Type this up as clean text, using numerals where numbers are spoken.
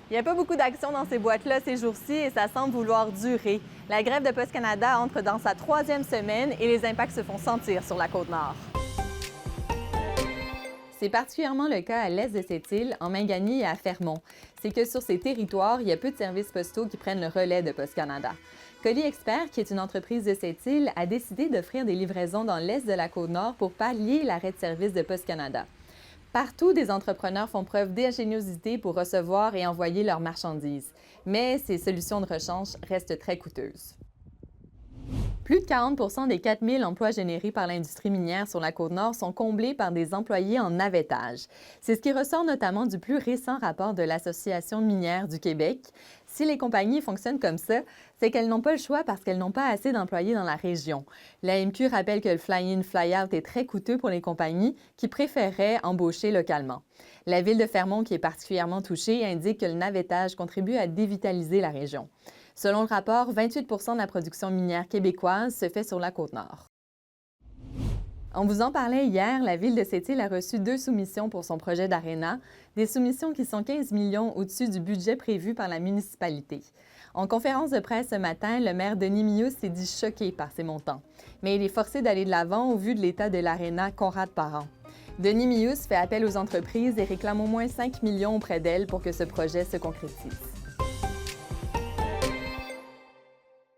Il n'y a pas beaucoup d'action dans ces boîtes-là ces jours-ci et ça semble vouloir durer. La grève de Post Canada entre dans sa troisième semaine et les impacts se font sentir sur la Côte-Nord. C'est particulièrement le cas à l'est de cette île, en Mingani et à Fermont. C'est que sur ces territoires, il y a peu de services postaux qui prennent le relais de Post Canada. Colis Expert, qui est une entreprise de cette île, a décidé d'offrir des livraisons dans l'est de la Côte-Nord pour pallier l'arrêt de service de Post Canada. Partout, des entrepreneurs font preuve d'ingéniosité pour recevoir et envoyer leurs marchandises. Mais ces solutions de rechange restent très coûteuses. Plus de 40 des 4 000 emplois générés par l'industrie minière sur la Côte-Nord sont comblés par des employés en navettage. C'est ce qui ressort notamment du plus récent rapport de l'Association minière du Québec. Si les compagnies fonctionnent comme ça, c'est qu'elles n'ont pas le choix parce qu'elles n'ont pas assez d'employés dans la région. L'AMQ rappelle que le fly-in, fly-out est très coûteux pour les compagnies qui préféreraient embaucher localement. La ville de Fermont, qui est particulièrement touchée, indique que le navettage contribue à dévitaliser la région. Selon le rapport, 28 de la production minière québécoise se fait sur la Côte-Nord. On vous en parlait hier, la ville de Sept-Îles a reçu 2 soumissions pour son projet d'aréna, des soumissions qui sont 15 millions au-dessus du budget prévu par la municipalité. En conférence de presse ce matin, le maire Denis Mius s'est dit choqué par ces montants. Mais il est forcé d'aller de l'avant au vu de l'état de l'aréna Conrad-Parent. Denis Mius fait appel aux entreprises et réclame au moins 5 millions auprès d'elles pour que ce projet se concrétise.